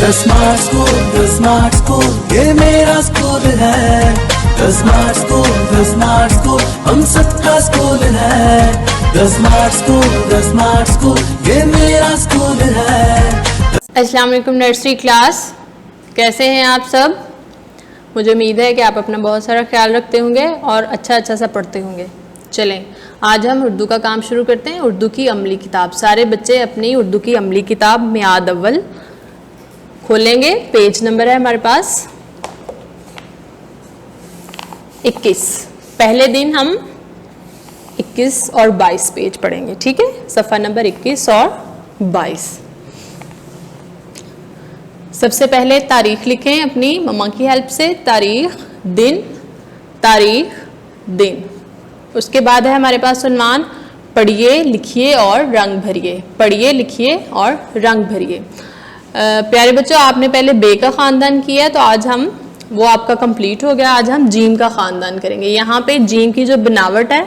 The smart school, ये मेरा school है। The smart school, हम सबका स्कूल है। The smart school, ये मेरा स्कूल है। अस्सलाम वालेकुम नर्सरी क्लास, कैसे हैं आप सब? मुझे उम्मीद है कि आप अपना बहुत सारा ख्याल रखते होंगे और अच्छा सा पढ़ते होंगे। चलें, आज हम उर्दू का काम शुरू करते हैं। उर्दू की अमली किताब, सारे बच्चे अपनी उर्दू की अमली किताब मियाद अव्वल खोलेंगे। पेज नंबर है हमारे पास 21। पहले दिन हम 21 और 22 पेज पढ़ेंगे, ठीक है? सफ़ा नंबर 21 और 22। सबसे पहले तारीख लिखें अपनी मम्मा की हेल्प से। तारीख दिन। उसके बाद है हमारे पास उन्वान, पढ़िए लिखिए और रंग भरिए। पढ़िए लिखिए और रंग भरिए। प्यारे बच्चों, आपने पहले बे का ख़ानदान किया, तो आज हम वो आपका कंप्लीट हो गया। आज हम जीम का ख़ानदान करेंगे। यहाँ पे जीम की जो बनावट है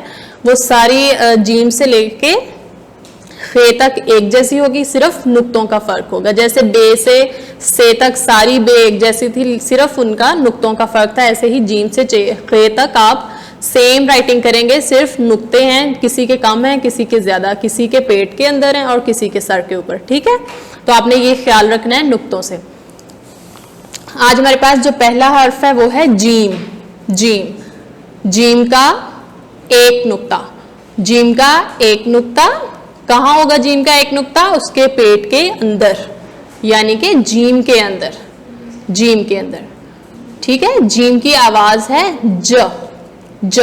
वो सारी जीम से लेके खे तक एक जैसी होगी, सिर्फ नुक्तों का फ़र्क होगा। जैसे बे से तक सारी बे एक जैसी थी, सिर्फ उनका नुक्तों का फ़र्क था। ऐसे ही जीम से खे तक आप सेम राइटिंग करेंगे, सिर्फ नुक्ते हैं, किसी के कम हैं, किसी के ज़्यादा, किसी के पेट के अंदर हैं और किसी के सर के ऊपर, ठीक है? तो आपने ये ख्याल रखना है नुक्तों से। आज हमारे पास जो पहला हर्फ है वो है जीम। जीम का एक नुक्ता। जीम का एक नुक्ता कहाँ होगा? जीम का एक नुक्ता उसके पेट के अंदर, यानी कि जीम के अंदर, ठीक है? जीम की आवाज है ज।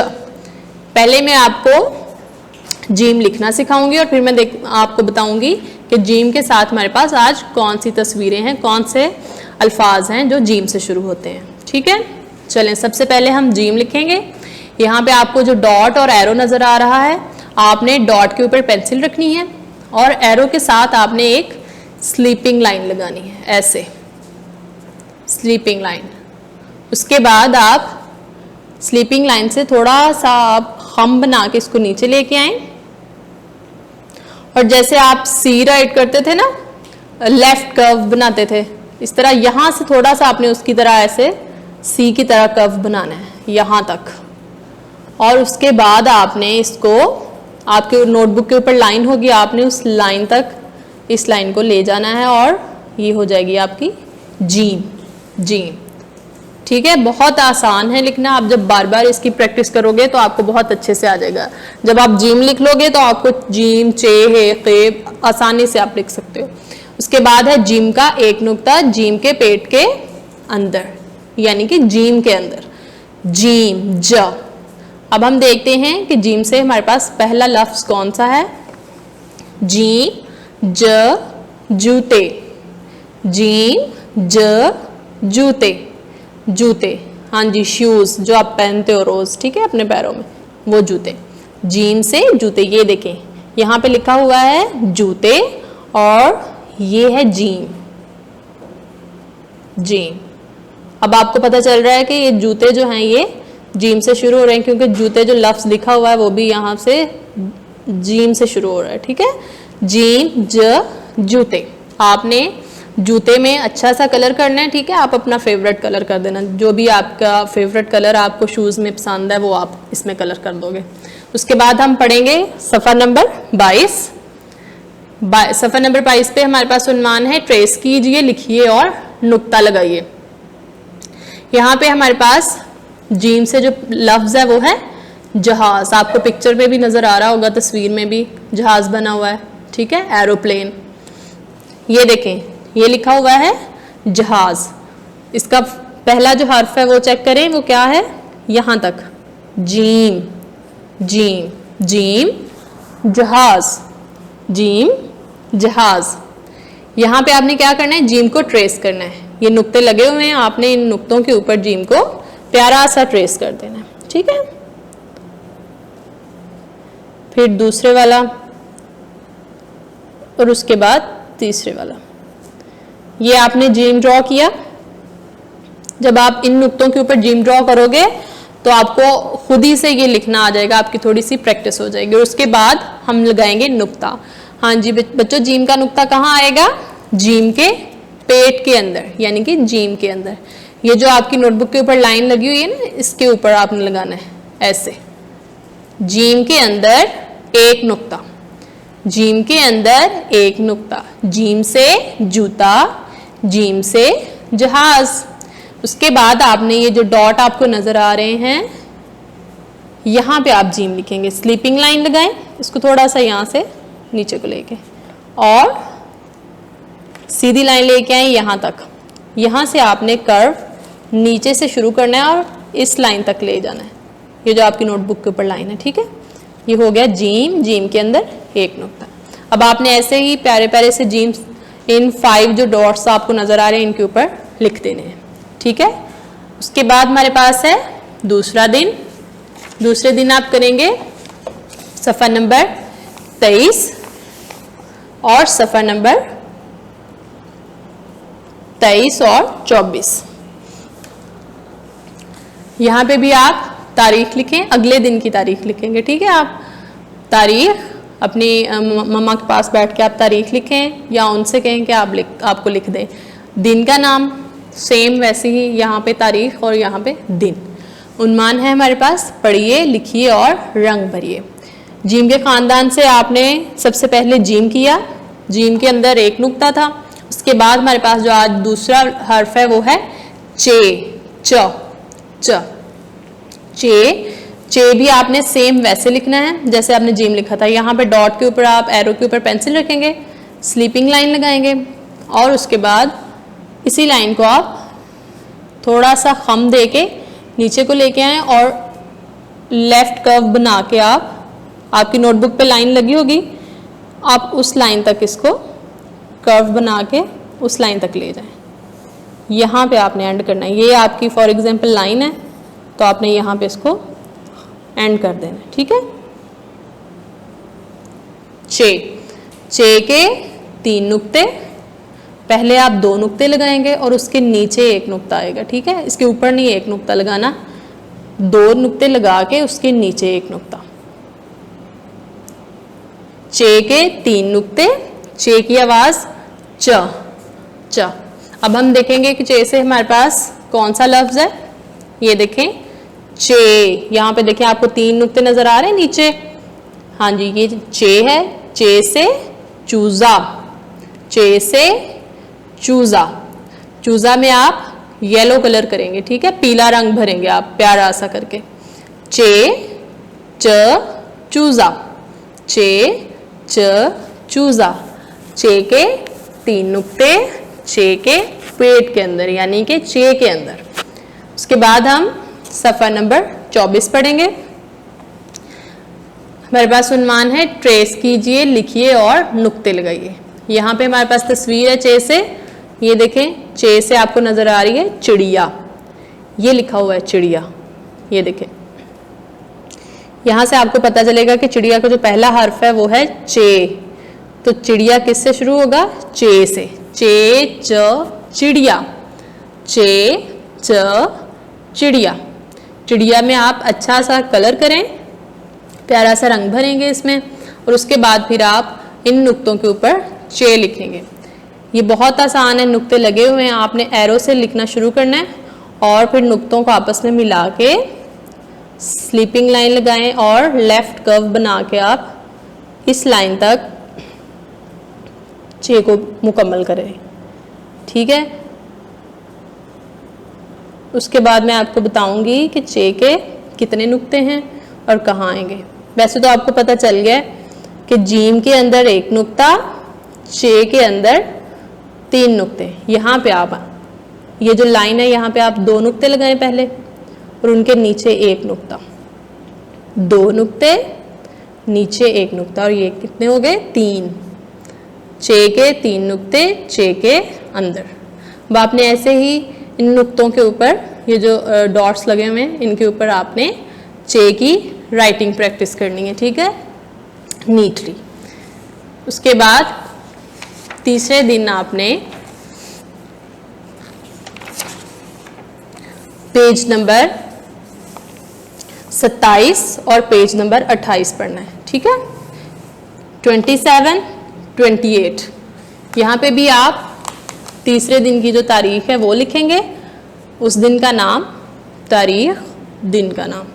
पहले मैं आपको जीम लिखना सिखाऊंगी और फिर मैं आपको बताऊंगी कि जीम के साथ हमारे पास आज कौन सी तस्वीरें हैं, कौन से अल्फाज हैं जो जीम से शुरू होते हैं, ठीक है? चलें, सबसे पहले हम जीम लिखेंगे। यहाँ पे आपको जो डॉट और एरो नज़र आ रहा है, आपने डॉट के ऊपर पेंसिल रखनी है और एरो के साथ आपने एक स्लीपिंग लाइन लगानी है, ऐसे स्लीपिंग लाइन। उसके बाद आप स्लीपिंग लाइन से थोड़ा सा आप खम बना के इसको नीचे लेके आए और जैसे आप सी राइट करते थे ना, लेफ्ट कर्व बनाते थे, इस तरह यहाँ से थोड़ा सा आपने उसकी तरह ऐसे सी की तरह कर्व बनाना है यहाँ तक। और उसके बाद आपने इसको, आपके नोटबुक के ऊपर लाइन होगी, आपने उस लाइन तक इस लाइन को ले जाना है और ये हो जाएगी आपकी जीम, ठीक है? बहुत आसान है लिखना। आप जब बार बार इसकी प्रैक्टिस करोगे तो आपको बहुत अच्छे से आ जाएगा। जब आप जीम लिख लोगे तो आपको जीम, चे, हे, खे आसानी से आप लिख सकते हो। उसके बाद है जीम का एक नुक्ता जीम के पेट के अंदर, यानी कि जीम के अंदर, जीम ज। अब हम देखते हैं कि जीम से हमारे पास पहला लफ्ज कौन सा है? जीम ज जूते। जीम ज जूते, हाँ जी, शूज जो आप पहनते हो रोज, ठीक है, अपने पैरों में, वो जूते। जीम से जूते, ये देखें यहाँ पे लिखा हुआ है जूते और ये है जीम। अब आपको पता चल रहा है कि ये जूते जो हैं ये जीम से शुरू हो रहे हैं, क्योंकि जूते जो लफ्ज लिखा हुआ है वो भी यहाँ से जीम से शुरू हो रहा है, ठीक है? जीम ज जूते। आपने जूते में अच्छा सा कलर करना है, ठीक है? आप अपना फेवरेट कलर कर देना, जो भी आपका फेवरेट कलर आपको शूज़ में पसंद है वो आप इसमें कलर कर दोगे। उसके बाद हम पढ़ेंगे सफ़ा नंबर 22। सफ़ा नंबर 22 पे हमारे पास उन्वान है ट्रेस कीजिए, लिखिए और नुक्ता लगाइए। यहाँ पे हमारे पास जीम से जो लफ्ज़ है वो है जहाज़। आपको पिक्चर में भी नज़र आ रहा होगा, तस्वीर में भी जहाज़ बना हुआ है, ठीक है? एरोप्लेन। ये देखें, ये लिखा हुआ है जहाज। इसका पहला जो हर्फ है वो चेक करें, वो क्या है? यहाँ तक जीम जहाज। यहाँ पे आपने क्या करना है? जीम को ट्रेस करना है। ये नुक्ते लगे हुए हैं, आपने इन नुक्तों के ऊपर जीम को प्यारा सा ट्रेस कर देना है, ठीक है? फिर दूसरे वाला और उसके बाद तीसरे वाला। ये आपने जीम ड्रॉ किया। जब आप इन नुक्तों के ऊपर जीम ड्रॉ करोगे तो आपको खुद ही से ये लिखना आ जाएगा, आपकी थोड़ी सी प्रैक्टिस हो जाएगी। और उसके बाद हम लगाएंगे नुक्ता। हाँ जी बच्चों, जीम का नुक्ता कहाँ आएगा? जीम के पेट के अंदर यानी कि जीम के अंदर। ये जो आपकी नोटबुक के ऊपर लाइन लगी हुई है ना, इसके ऊपर आपने लगाना है ऐसे, जीम के अंदर एक नुक्ता, जीम के अंदर एक नुक्ता, जीम से जूता, जीम से जहाज। उसके बाद आपने ये जो डॉट आपको नजर आ रहे हैं, यहाँ पे आप जीम लिखेंगे, स्लीपिंग लाइन लगाएं, इसको थोड़ा सा यहाँ से नीचे को लेके और सीधी लाइन लेके आए यहाँ तक। यहाँ से आपने कर्व नीचे से शुरू करना है और इस लाइन तक ले जाना है। ये जो आपकी नोटबुक के ऊपर लाइन है, ठीक है। ये हो गया जीम, जीम के अंदर एक नुक्ता। अब आपने ऐसे ही प्यारे प्यारे से जीम इन 5 जो डॉट्स आपको नजर आ रहे हैं इनके ऊपर लिख देने हैं, ठीक है। उसके बाद हमारे पास है दूसरा दिन। दूसरे दिन आप करेंगे सफ़ा नंबर 23 और सफ़ा नंबर 23 और 24। यहाँ पे भी आप तारीख लिखें, अगले दिन की तारीख लिखेंगे, ठीक है। आप तारीख अपनी मम्मा के पास बैठ के आप तारीख लिखें या उनसे कहें कि आपको लिख दें। दिन का नाम सेम वैसे ही यहाँ पे तारीख और यहाँ पे दिन। उन्मान है हमारे पास, पढ़िए, लिखिए और रंग भरिए। जीम के ख़ानदान से आपने सबसे पहले जीम किया, जीम के अंदर एक नुक्ता था। उसके बाद हमारे पास जो आज दूसरा हर्फ है वो है चे, च, च, चे। चे भी आपने सेम वैसे लिखना है जैसे आपने जीम लिखा था। यहाँ पे डॉट के ऊपर आप एरो के ऊपर पेंसिल रखेंगे, स्लीपिंग लाइन लगाएंगे और उसके बाद इसी लाइन को आप थोड़ा सा खम दे के नीचे को लेके आए और लेफ्ट कर्व बना के आपकी नोटबुक पे लाइन लगी होगी, आप उस लाइन तक इसको कर्व बना के उस लाइन तक ले जाएं। यहाँ पे आपने एंड करना है। ये आपकी फॉर एग्जांपल लाइन है तो आपने यहाँ पे इसको एंड कर देना है, ठीक है। चे, चे के 3 नुक्ते, पहले आप 2 नुक्ते लगाएंगे और उसके नीचे एक नुक्ता आएगा, ठीक है। इसके ऊपर नहीं एक नुक्ता लगाना, 2 नुक्ते लगा के उसके नीचे एक नुक्ता। चे के 3 नुक्ते, चे की आवाज च, च। अब हम देखेंगे कि चे से हमारे पास कौन सा लफ्ज है। ये देखें चे, यहाँ पे देखें आपको 3 नुक्ते नजर आ रहे हैं नीचे। हाँ जी, ये चे है। चे से चूजा, चे से चूजा। चूजा में आप येलो कलर करेंगे, ठीक है, पीला रंग भरेंगे आप प्यारा सा करके। चे, च, चूजा, चे, च, चूजा। चे के 3 नुक्ते, चे के पेट के अंदर यानी कि चे के अंदर। उसके बाद हम सफ़ा नंबर 24 पढ़ेंगे। हमारे पास उन्मान है ट्रेस कीजिए, लिखिए और नुक्ते लगाइए। यहाँ पे हमारे पास तस्वीर है चे से। ये देखें, चे से आपको नजर आ रही है चिड़िया, ये लिखा हुआ है चिड़िया। ये देखें, यहाँ से आपको पता चलेगा कि चिड़िया का जो पहला हर्फ है वो है चे। तो चिड़िया किससे शुरू होगा? चे से। चे, च, चिड़िया, चे, च, चिड़िया। चिड़िया में आप अच्छा सा कलर करें, प्यारा सा रंग भरेंगे इसमें और उसके बाद फिर आप इन नुक्तों के ऊपर चे लिखेंगे। ये बहुत आसान है, नुक्ते लगे हुए हैं, आपने एरो से लिखना शुरू करना है और फिर नुक्तों को आपस में मिला के स्लीपिंग लाइन लगाएं और लेफ्ट कर्व बना के आप इस लाइन तक चे को मुकम्मल करें, ठीक है। उसके बाद मैं आपको बताऊंगी कि चे के कितने नुक्ते हैं और कहाँ आएंगे। वैसे तो आपको पता चल गया कि जीम के अंदर एक नुक्ता, चे के अंदर 3 नुक्ते। यहाँ पे आप ये जो लाइन है यहाँ पे आप 2 नुक्ते लगाएं पहले और उनके नीचे एक नुक्ता, 2 नुक्ते नीचे एक नुक्ता और ये कितने हो गए? 3। चे के 3 नुक्ते चे के अंदर। अब आपने ऐसे ही इन नुक्तों के ऊपर ये जो डॉट्स लगे हुए हैं इनके ऊपर आपने चे की राइटिंग प्रैक्टिस करनी है, ठीक है, नीटली। उसके बाद तीसरे दिन आपने पेज नंबर 27 और पेज नंबर 28 पढ़ना है, ठीक है। 27, 28 यहाँ पे भी आप तीसरे दिन की जो तारीख है वो लिखेंगे, उस दिन का नाम, तारीख, दिन का नाम।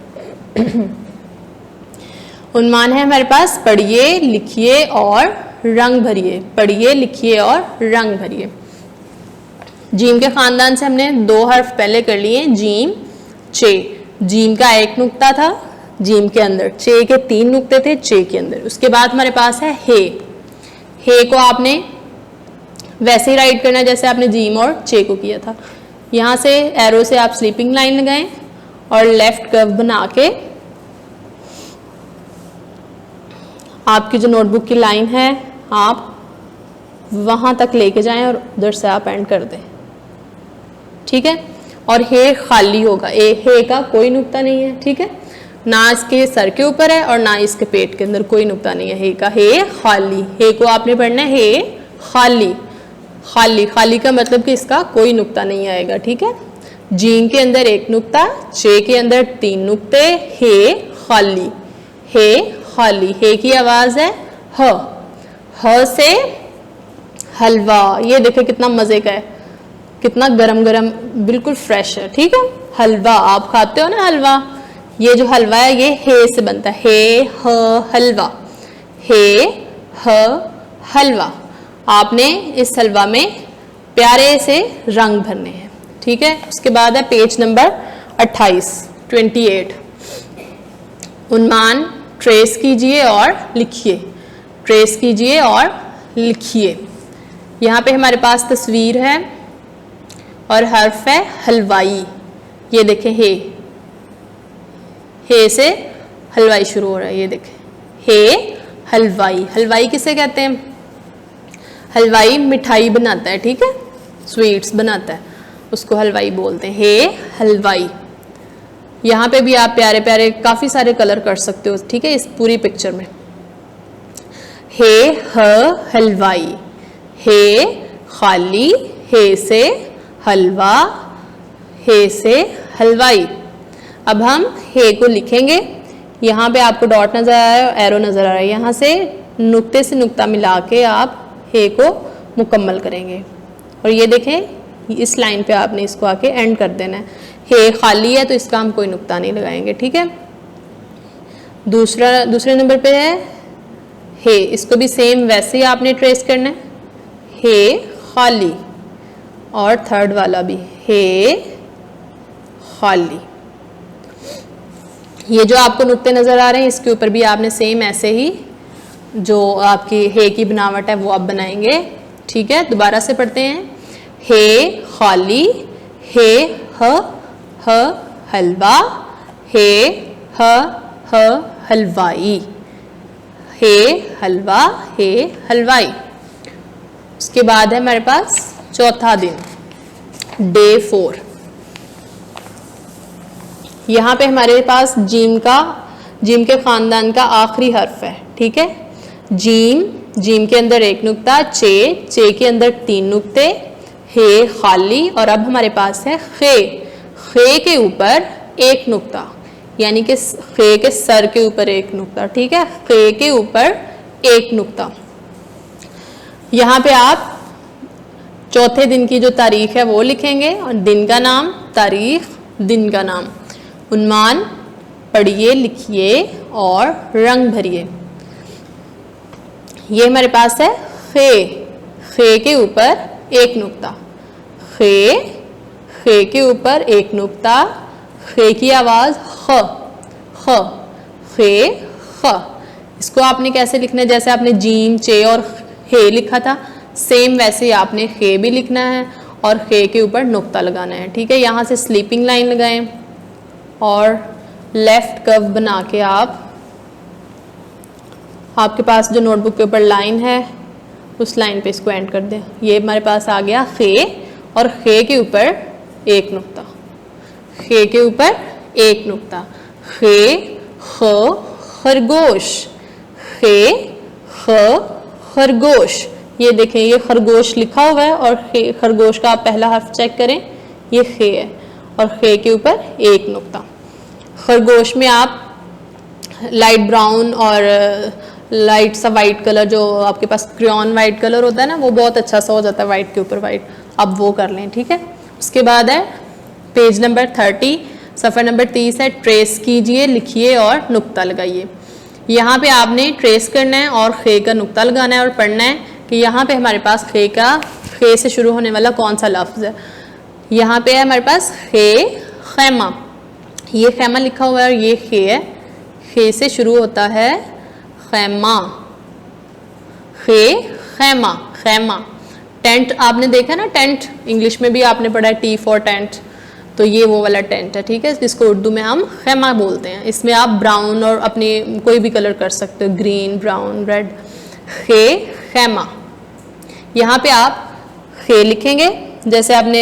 उन्मान है हमारे पास पढ़िए, लिखिए और रंग भरिए। पढ़िए, लिखिए और रंग भरिए। जीम के खानदान से हमने 2 हर्फ पहले कर लिए, जीम, चे। जीम का 1 नुक्ता था जीम के अंदर, चे के 3 नुक्ते थे चे के अंदर। उसके बाद हमारे पास है हे। हे को आपने वैसे ही राइट करना है जैसे आपने जीम और चे को किया था। यहाँ से एरो से आप स्लीपिंग लाइन लगाएं और लेफ्ट कर्व बना के आपकी जो नोटबुक की लाइन है आप वहाँ तक लेके जाएं और उधर से आप एंड कर दें, ठीक है। और हे खाली होगा, हे का कोई नुक्ता नहीं है, ठीक है। ना इसके सर के ऊपर है और ना इसके पेट के अंदर कोई नुक्ता नहीं है। हे का हे खाली, हे को आपने पढ़ना है हे खाली। खाली, खाली का मतलब कि इसका कोई नुक्ता नहीं आएगा, ठीक है। जीम के अंदर 1 नुक्ता, चे के अंदर 3 नुक्ते, हे खाली, हे खाली। हे की आवाज है ह। ह से हलवा, ये देखो कितना मजे का है, कितना गरम गरम, बिल्कुल फ्रेश है, ठीक है। हलवा, आप खाते हो ना हलवा, ये जो हलवा है ये हे से बनता है, हे ह हलवा, हे ह हलवा। आपने इस हलवा में प्यारे से रंग भरने हैं, ठीक है। उसके बाद है पेज नंबर 28। उन्मान ट्रेस कीजिए और लिखिए। ट्रेस कीजिए और लिखिए। यहाँ पे हमारे पास तस्वीर है और हर्फ है हलवाई। ये देखें हे से हलवाई शुरू हो रहा है, ये देखें हे हलवाई। हलवाई किसे कहते हैं? हलवाई मिठाई बनाता है, ठीक है, स्वीट्स बनाता है, उसको हलवाई बोलते हैं, हे हलवाई। यहाँ पे भी आप प्यारे प्यारे काफ़ी सारे कलर कर सकते हो, ठीक है, इस पूरी पिक्चर में। हे ह हलवाई, हे खाली, हे से हलवा, हे से हलवाई। अब हम हे को लिखेंगे। यहाँ पे आपको डॉट नज़र आ रहा है, एरो नज़र आ रहा है, यहाँ से नुक्ते से नुक्ता मिला के आप हे को मुकम्मल करेंगे। और ये देखें इस लाइन पे आपने इसको आके एंड कर देना है। हे खाली है तो इसका हम कोई नुक्ता नहीं लगाएंगे, ठीक है। दूसरे नंबर पे है हे, इसको भी सेम वैसे ही आपने ट्रेस करना है, हे खाली। और थर्ड वाला भी हे खाली। ये जो आपको नुक्ते नज़र आ रहे हैं इसके ऊपर भी आपने सेम ऐसे ही जो आपकी हे की बनावट है वो आप बनाएंगे, ठीक है। दोबारा से पढ़ते हैं, हे खाली, हे ह हलवा, हे ह हलवाई, हे हलवा, हे हलवाई। उसके बाद है हमारे पास चौथा दिन, डे 4। यहाँ पे हमारे पास जीम के खानदान का आखिरी हर्फ है, ठीक है। जीम के अंदर 1 नुक्ता, चे के अंदर 3 नुक्ते, हे खाली। और अब हमारे पास है खे के ऊपर 1 नुक्ता, यानी कि खे के सर के ऊपर 1 नुक्ता, ठीक है, खे के ऊपर 1 नुक्ता। यहाँ पे आप चौथे दिन की जो तारीख है वो लिखेंगे और दिन का नाम, तारीख, दिन का नाम। उन्मान पढ़िए, लिखिए और रंग भरिए। ये हमारे पास है खे के ऊपर 1 नुक्ता, खे के ऊपर 1 नुक्ता, खे की आवाज ख, खे ख। इसको आपने कैसे लिखना है? जैसे आपने जीम, चे और हे लिखा था, सेम वैसे ही आपने खे भी लिखना है और खे के ऊपर नुक्ता लगाना है, ठीक है। यहाँ से स्लीपिंग लाइन लगाएं और लेफ्ट कर्व बना के आपके पास जो नोटबुक के ऊपर लाइन है उस लाइन पे इसको एंड कर दें। ये हमारे पास आ गया खे और खे के ऊपर 1 नुक्ता, खे के ऊपर 1 नुक्ता, खे ख खरगोश, खे ख खरगोश। ये देखें ये खरगोश लिखा हुआ है और खरगोश का आप पहला हर्फ चेक करें, ये खे है और खे के ऊपर 1 नुक्ता। खरगोश में आप लाइट ब्राउन और लाइट सा वाइट कलर, जो आपके पास क्रेयॉन वाइट कलर होता है ना, वो बहुत अच्छा सा हो जाता है वाइट के ऊपर वाइट, अब वो कर लें, ठीक है। उसके बाद है पेज नंबर 30, सफ़र नंबर 30 है, ट्रेस कीजिए, लिखिए और नुक्ता लगाइए। यहाँ पे आपने ट्रेस करना है और खे का नुक्ता लगाना है और पढ़ना है कि यहाँ पे हमारे पास खे से शुरू होने वाला कौन सा लफ्ज़ है। यहाँ पे है हमारे पास खैमा, ये खैमा लिखा हुआ है और ये खे है, खे से शुरू होता है खैमा, खैमा, खैमा। टेंट आपने देखा ना, टेंट इंग्लिश में भी आपने पढ़ा है, टी फॉर टेंट, तो ये वो वाला टेंट है, ठीक है, जिसको उर्दू में हम खैमा बोलते हैं। इसमें आप ब्राउन और अपने कोई भी कलर कर सकते हो, ग्रीन, ब्राउन, रेड। खैमा, यहाँ पे आप खे लिखेंगे जैसे आपने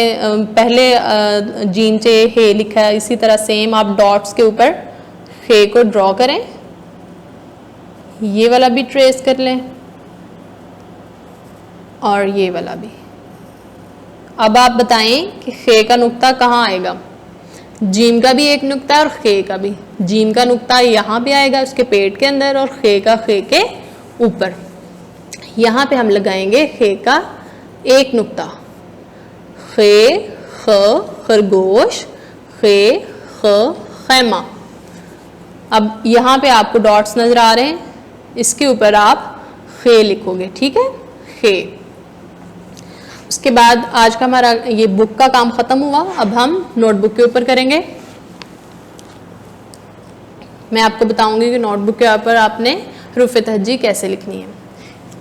पहले जीम से हे लिखा है, इसी तरह सेम आप डॉट्स के ऊपर खे को ड्रॉ करें, ये वाला भी ट्रेस कर लें और ये वाला भी। अब आप बताएं कि खे का नुक्ता कहाँ आएगा। जीम का भी एक नुक्ता है और खे का भी। जीम का नुक्ता यहाँ पे आएगा उसके पेट के अंदर और खे का खे के ऊपर। यहाँ पे हम लगाएंगे खे का एक नुक्ता, खे, ख, खरगोश, खे, ख, खैमा। अब यहाँ पे आपको डॉट्स नजर आ रहे हैं, इसके ऊपर आप खे लिखोगे, ठीक है, खे। उसके बाद आज का हमारा ये बुक का काम खत्म हुआ। अब हम नोटबुक के ऊपर करेंगे। मैं आपको बताऊंगी कि नोटबुक के ऊपर आपने हरूफ तहज्जी कैसे लिखनी है।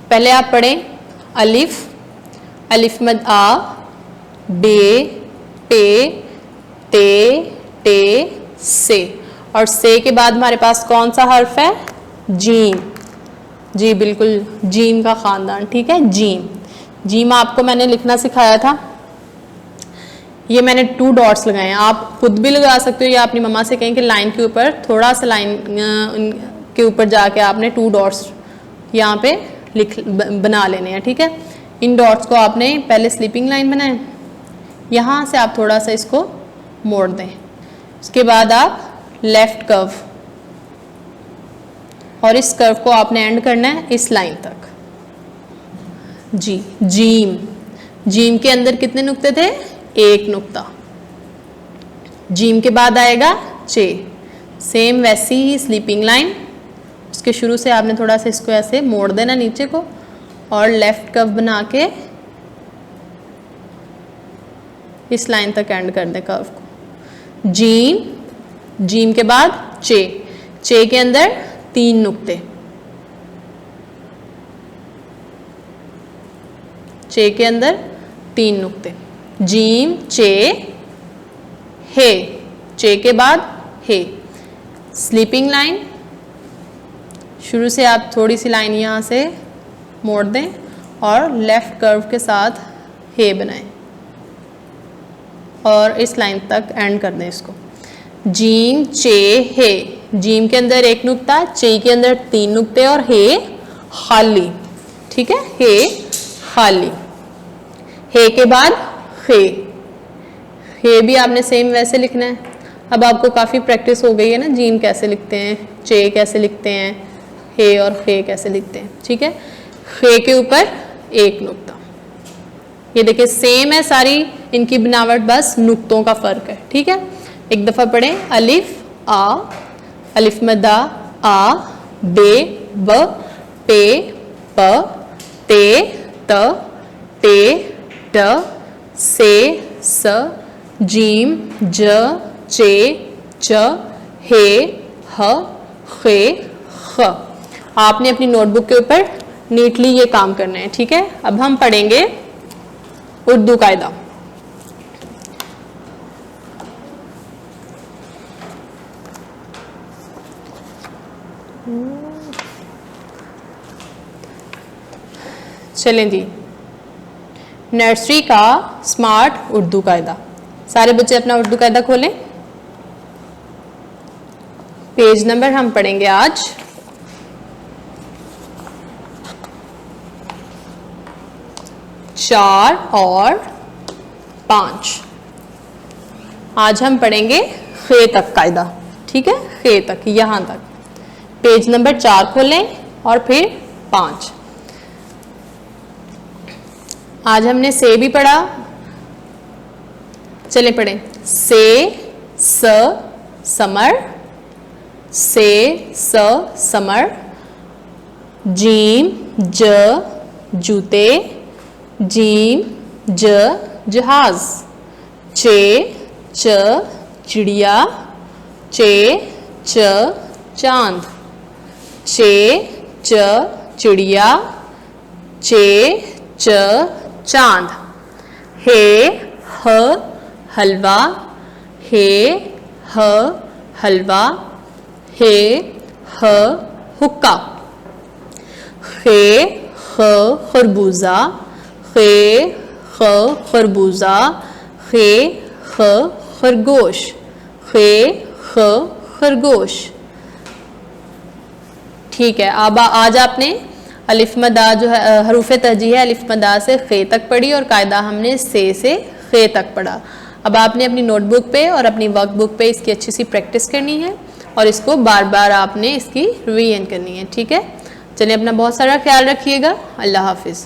पहले आप पढ़ें अलिफ, अलिफ मद आ, बे, पे, ते, टे, से, और से के बाद हमारे पास कौन सा हर्फ है, जीम। जी बिल्कुल, जीम का खानदान, ठीक है, जीम। जीम आपको मैंने लिखना सिखाया था, ये मैंने 2 डॉट्स लगाए हैं, आप खुद भी लगा सकते हो या अपनी मम्मा से कहें कि लाइन के ऊपर थोड़ा सा लाइन के ऊपर जाके आपने 2 डॉट्स यहाँ पे बना लेने हैं, ठीक है। इन डॉट्स को आपने पहले स्लीपिंग लाइन बनाए, यहाँ से आप थोड़ा सा इसको मोड़ दें, उसके बाद आप लेफ्ट कर्व, और इस कर्व को आपने एंड करना है इस लाइन तक। जी, जीम, जीम के अंदर कितने नुक्ते थे, एक नुक्ता। जीम के बाद आएगा चे, सेम वैसी ही स्लीपिंग लाइन, उसके शुरू से आपने थोड़ा सा इसको ऐसे मोड़ देना नीचे को और लेफ्ट कर्व बना के इस लाइन तक एंड कर दें कर्व को। जीम, जीम के बाद चे, चे के अंदर 3 नुक्ते, चे के अंदर 3 नुक्ते। जीम, चे, हे, चे के बाद हे, स्लीपिंग लाइन, शुरू से आप थोड़ी सी लाइन यहाँ से मोड़ दें और लेफ्ट कर्व के साथ हे बनाएं और इस लाइन तक एंड कर दें इसको। जीम, चे, हे, जीम के अंदर 1 नुक्ता, चे के अंदर 3 नुक्ते और हे खाली, ठीक है, हे खाली। हे के बाद खे, हे भी आपने सेम वैसे लिखना है। अब आपको काफ़ी प्रैक्टिस हो गई है ना, जीम कैसे लिखते हैं, चे कैसे लिखते हैं, हे और खे कैसे लिखते हैं, ठीक है। खे के ऊपर 1 नुक्ता, ये देखिए सेम है सारी इनकी बनावट, बस नुक्तों का फर्क है, ठीक है। एक दफ़ा पढ़ें अलिफ आ, अलिफ मदा आ, बे, ब, पे, प, ते, त, टे, ट, से, स, जीम, ज, चे, च, हे, ह, खे, ख। आपने अपनी नोटबुक के ऊपर नीटली ये काम करना है, ठीक है। अब हम पढ़ेंगे उर्दू कायदा। चलें जी, नर्सरी का स्मार्ट उर्दू कायदा। सारे बच्चे अपना उर्दू कायदा खोलें। पेज नंबर हम पढ़ेंगे आज 4 और 5। आज हम पढ़ेंगे खे तक कायदा, ठीक है, खे तक, यहाँ तक। पेज नंबर 4 खोलें और फिर 5। आज हमने से भी पढ़ा, चलें पढ़ें। से स समर, से स समर। जीम ज जूते, जीम ज जहाज। चे च चिड़िया, चे च चांद। चे च चिड़िया, चे च चांद। हे ह हलवा, हे ह हलवा। हे ह हुक्का। खे ख खरबूजा, खे ख खरबूजा। खे ख खरगोश, खे ख खरगोश। ठीक है, अब आज आपने अलिफ मदा जो है हरूफ तहजीह अलिफ मदा से खे तक पढ़ी और कायदा हमने से खे तक पढ़ा। अब आपने अपनी नोटबुक पे और अपनी वर्कबुक पे इसकी अच्छी सी प्रैक्टिस करनी है और इसको बार बार आपने इसकी रिवीजन करनी है। ठीक है, चलिए अपना बहुत सारा ख्याल रखिएगा। अल्लाह हाफिज़।